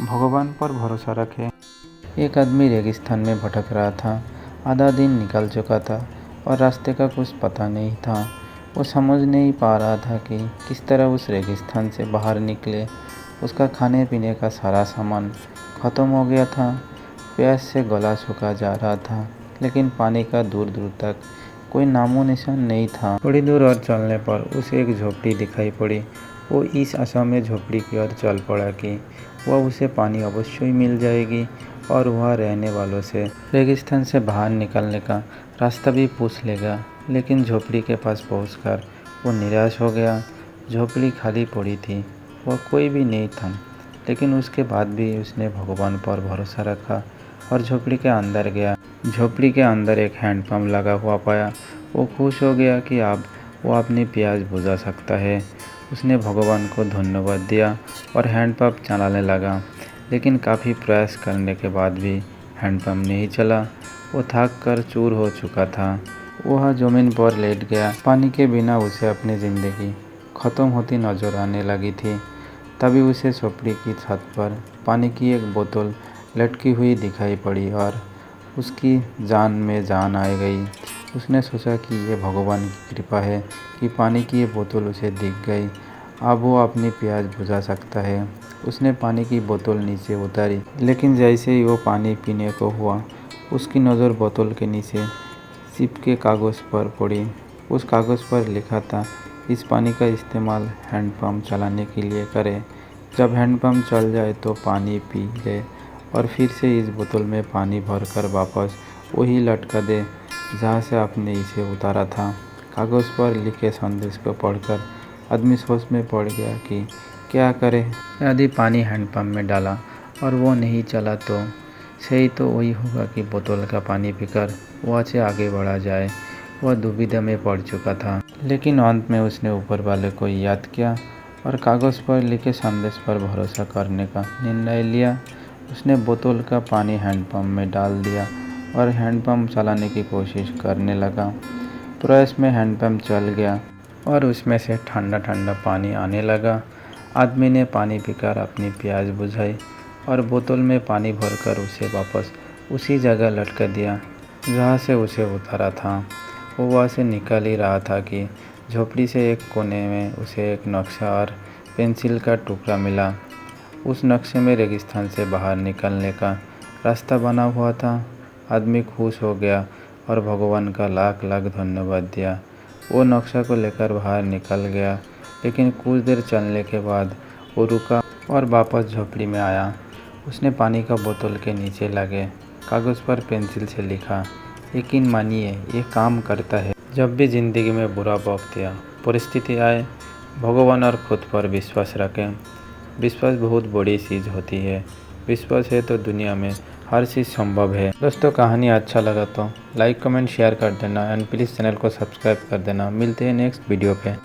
भगवान पर भरोसा रखें। एक आदमी रेगिस्तान में भटक रहा था। आधा दिन निकल चुका था और रास्ते का कुछ पता नहीं था। वो समझ नहीं पा रहा था कि किस तरह उस रेगिस्तान से बाहर निकले। उसका खाने पीने का सारा सामान ख़त्म हो गया था। प्यास से गला सूखा जा रहा था, लेकिन पानी का दूर दूर तक कोई नामो निशान नहीं था। थोड़ी दूर और चलने पर उसे एक झोपड़ी दिखाई पड़ी। वो इस आशा में झोपड़ी की ओर चल पड़ा कि वह उसे पानी अवश्य ही मिल जाएगी और वह रहने वालों से रेगिस्तान से बाहर निकलने का रास्ता भी पूछ लेगा। लेकिन झोपड़ी के पास पहुंचकर वो निराश हो गया। झोपड़ी खाली पड़ी थी, वह कोई भी नहीं था। लेकिन उसके बाद भी उसने भगवान पर भरोसा रखा और झोपड़ी के अंदर गया। झोपड़ी के अंदर एक हैंडपम्प लगा हुआ पाया। वो खुश हो गया कि अब वो अपनी प्यास बुझा सकता है। उसने भगवान को धन्यवाद दिया और हैंडपम्प चलाने लगा। लेकिन काफ़ी प्रयास करने के बाद भी हैंडपम्प नहीं चला। वो थक कर चूर हो चुका था। वह ज़मीन पर लेट गया। पानी के बिना उसे अपनी ज़िंदगी ख़त्म होती नज़र आने लगी थी। तभी उसे झोपड़ी की छत पर पानी की एक बोतल लटकी हुई दिखाई पड़ी और उसकी जान में जान आ गई। उसने सोचा कि ये भगवान की कृपा है कि पानी की ये बोतल उसे दिख गई। अब वो अपनी प्यास बुझा सकता है। उसने पानी की बोतल नीचे उतारी, लेकिन जैसे ही वो पानी पीने को हुआ, उसकी नज़र बोतल के नीचे चिपके कागज़ पर पड़ी। उस कागज़ पर लिखा था, इस पानी का इस्तेमाल हैंडपम्प चलाने के लिए करें। जब हैंडपम्प चल जाए तो पानी पी ले और फिर से इस बोतल में पानी भरकर वापस वही लटका दे जहाँ से आपने इसे उतारा था। कागज़ पर लिखे संदेश को पढ़कर आदमी सोच में पड़ गया कि क्या करे। यदि पानी हैंडपम्प में डाला और वो नहीं चला तो सही तो वही होगा कि बोतल का पानी पीकर वहाँ से आगे बढ़ा जाए। वह दुविधा में पड़ चुका था, लेकिन अंत में उसने ऊपर वाले को याद किया और कागज़ पर लिखे संदेश पर भरोसा करने का निर्णय लिया। उसने बोतल का पानी हैंडपम्प में डाल दिया और हैंडपम्प चलाने की कोशिश करने लगा। प्रयास में हैंडपम्प चल गया और उसमें से ठंडा ठंडा पानी आने लगा। आदमी ने पानी पीकर अपनी प्यास बुझाई और बोतल में पानी भरकर उसे वापस उसी जगह लटका दिया जहाँ से उसे उतारा था। वो वहाँ से निकल ही रहा था कि झोपड़ी से एक कोने में उसे एक नक्शा और पेंसिल का टुकड़ा मिला। उस नक्शे में रेगिस्तान से बाहर निकलने का रास्ता बना हुआ था। आदमी खुश हो गया और भगवान का लाख लाख धन्यवाद दिया। वो नक्शा को लेकर बाहर निकल गया, लेकिन कुछ देर चलने के बाद वो रुका और वापस झोपड़ी में आया। उसने पानी का बोतल के नीचे लगे कागज़ पर पेंसिल से लिखा, यकीन मानिए ये काम करता है। जब भी ज़िंदगी में बुरा वक्त या परिस्थिति आए, भगवान और खुद पर विश्वास रखें। विश्वास बहुत बड़ी चीज़ होती है। विश्वास है तो दुनिया में हर चीज़ संभव है। दोस्तों, कहानी अच्छा लगा तो लाइक कमेंट शेयर कर देना एंड प्लीज़ चैनल को सब्सक्राइब कर देना। मिलते हैं नेक्स्ट वीडियो पे।